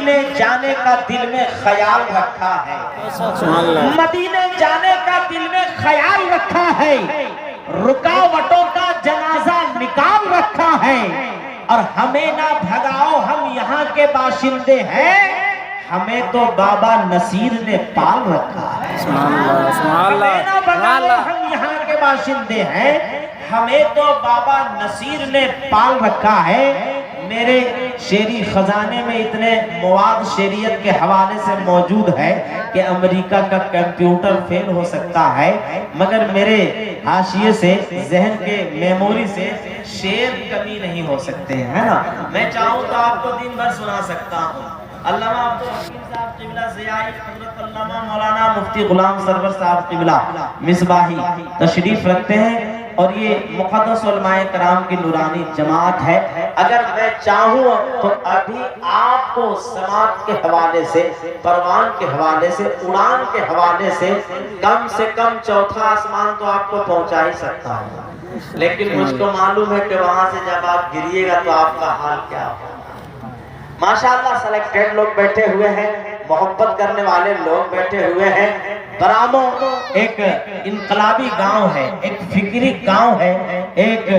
مدینے جانے کا دل میں خیال رکھا ہے، مدینے جانے کا دل میں خیال رکھا ہے، رکاوٹوں کا جنازہ نکال رکھا ہے، اور ہمیں نہ بھگاؤ ہم یہاں کے باشندے ہیں، ہمیں تو بابا نصیر نے پال رکھا ہے۔ ہمیں نہ بھگاؤ ہم یہاں کے باشندے ہیں، ہمیں تو بابا نصیر نے پال رکھا ہے۔ میرے شعری خزانے میں اتنے مواد شعریت کے حوالے سے موجود ہے کہ امریکہ کا کمپیوٹر فیل ہو سکتا ہے، مگر میرے حاشیے سے ذہن کے میموری سے شعر کمی نہیں ہو سکتے ہیں، ہے نا؟ میں چاہوں تو آپ کو دن بھر سنا سکتا ہوں۔ علامہ عبدالحکیم صاحب قبلہ ضیائی، حضرت علامہ مولانا مفتی غلام سرور صاحب قبلہ مصباحی تشریف رکھتے ہیں، اور یہ مقدس علماء کرام کی نورانی جماعت ہے۔ اگر میں چاہوں تو ابھی آپ کو سماعت کے حوالے سے، پروان کے حوالے سے، اڑان کے حوالے سے کم چوتھا آسمان تو آپ کو پہنچا ہی سکتا ہے، لیکن مجھ کو معلوم ہے کہ وہاں سے جب آپ گریے گا تو آپ کا حال کیا ہوگا۔ ماشاءاللہ سلیکٹڈ لوگ بیٹھے ہوئے ہیں، محبت کرنے والے لوگ بیٹھے ہوئے ہیں۔ برامو ایک انقلابی گاؤں ہے، ایک فکری گاؤں ہے، ایک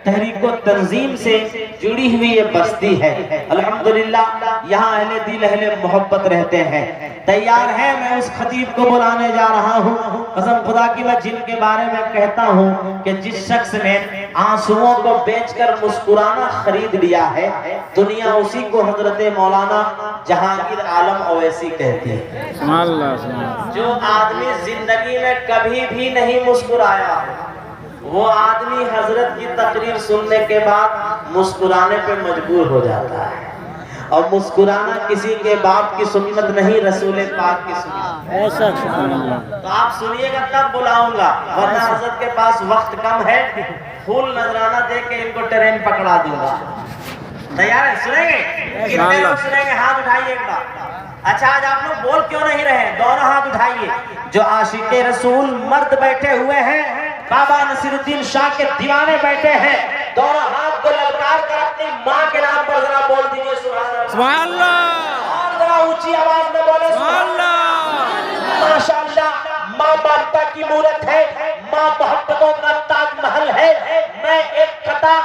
تحریک و تنظیم سے جڑی ہوئی یہ بستی ہے۔ الحمدللہ یہاں اہل دل اہل محبت رہتے ہیں۔ تیار ہے، میں اس خطیب کو بلانے جا رہا ہوں۔ قسم خدا کی میں جن کے بارے میں کہتا ہوں کہ جس شخص نے آنسوؤں کو بیچ کر مسکرانا خرید لیا ہے، دنیا اسی کو حضرت مولانا جہانگیر عالم اویسی کہتی ہے۔ جو آدمی زندگی میں کبھی بھی نہیں مسکرایا، وہ آدمی حضرت کی تقریر سننے کے بعد مسکرانے پہ مجبور ہو جاتا ہے، اور مسکرانا کسی کے باپ کی سنت نہیں، رسول پاک کی سنت۔ تو آپ سنیے گا تب بلاؤں گا، ورنہ حضرت کے پاس وقت کم ہے، پھول نذرانہ دے کے ان کو ٹرین پکڑا دوں گا۔ تیار ہے؟ سنیں گے؟ کتنے لوگ سنیں گے؟ ہاتھ اٹھائیے ایک بار۔ اچھا آج آپ لوگ بول کیوں نہیں رہے؟ دونوں ہاتھ اٹھائیے۔ جو عاشق رسول مرد بیٹھے ہوئے ہیں، بابا نصیر الدین شاہ کے دیوانے بیٹھے ہیں، دونوں ہاتھ کو للکار کر اپنی ماں کے نام پر ذرا بول دیجئے سبحان اللہ، اور ذرا اونچی آواز میں بولے سبحان اللہ۔ ماشاءاللہ ماں ممتا کی مورت ہے، ماں محبتوں کا تاج محل ہے۔ میں ایک خطا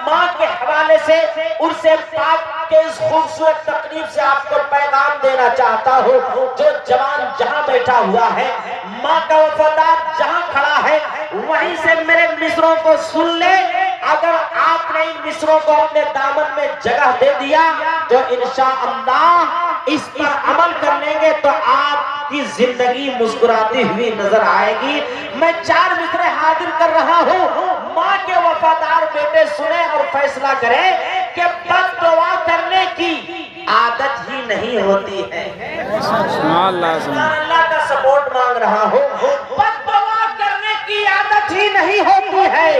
ماں کے حوالے سے عرص پاک کے اس خوبصورت تقریب سے آپ کو پیغام دینا چاہتا ہوں۔ جو جوان جہاں بیٹھا ہوا ہے، ماں کا وفادار جہاں کھڑا ہے، وہیں سے میرے مصروں کو سن لے۔ اگر آپ نے ان مصروں کو اپنے دامن میں جگہ دے دیا تو انشاءاللہ اس پر عمل کر لیں گے تو آپ کی زندگی مسکراتی ہوئی نظر آئے گی۔ میں 4 مصرے حاضر کر رہا ہوں، ماں کے وفادار بیٹے سنیں اور فیصلہ کریں کہ بد دعا کرنے کی عادت ہی نہیں ہوتی ہے۔ اللہ کا سپورٹ مانگ رہا ہوں، بد دعا کرنے کی عادت ہی نہیں ہوتی ہے،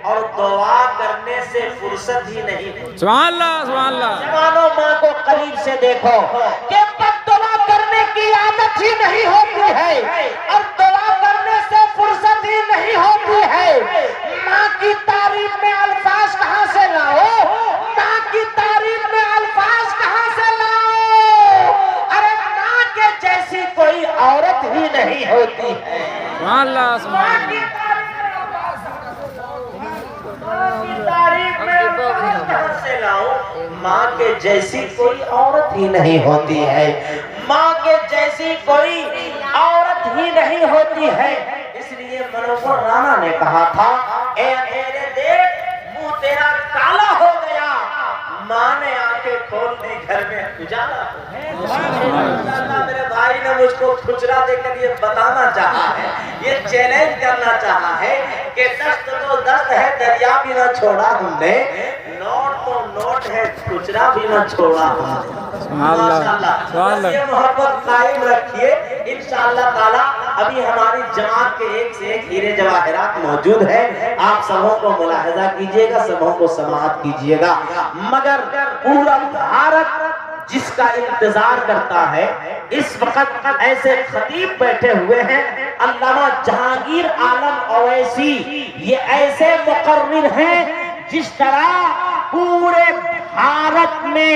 اور دعا کرنے سے فرصت ہی نہیں ہوتی۔ سبحان اللہ سبحان اللہ۔ جوانوں ماں کو قریب سے دیکھو کہ بد دعا کرنے کی عادت ہی نہیں ہوتی ہے، اور دعا کرنے سے فرصت ہی نہیں ہوتی ہے۔ ماں کی تعریف میں الفاظ کہاں سے لاؤ؟ ماں کی تعریف میں الفاظ کہاں سے لاؤ؟ ارے ماں کے جیسی کوئی عورت ہی نہیں ہوتی ہے۔ سبحان اللہ سبحان اللہ۔ ماں کے جیسی کوئی عورت ہی نہیں ہوتی ہے، ماں کے جیسی کوئی عورت ہی نہیں ہوتی ہے۔ اس لیے منوور رانا نے کہا تھا، اے اندھیرے دیکھ منہ تیرا کالا ہو گیا، ماں نے آنکھیں کھول دی گھر میں اجالا ہو گیا۔ اللہ میرے بھائی نے مجھ کو کھچرا دے کر یہ بتانا چاہا ہے، یہ چیلنج کرنا چاہا ہے کہ دست تو دست ہے، دریا بھی نہ چھوڑا ہم نے، نوٹ تو نوٹ ہے، کھچرا بھی نہ چھوڑا ہم نے۔ ماشاءاللہ یہ محبت قائم رکھیے انشاءاللہ تعالی۔ ابھی ہماری جماعت کے ایک سے ایک ہیرے جواہرات موجود ہیں، آپ سبوں کو ملاحظہ کیجئے گا، سبوں کو سماعت کیجئے گا۔ مگر پورا بھارت جس کا انتظار کرتا ہے، اس وقت ایسے خطیب بیٹھے ہوئے ہیں، علامہ جہانگیر عالم اویسی، یہ ایسے مقرر ہیں جس طرح پورے بھارت میں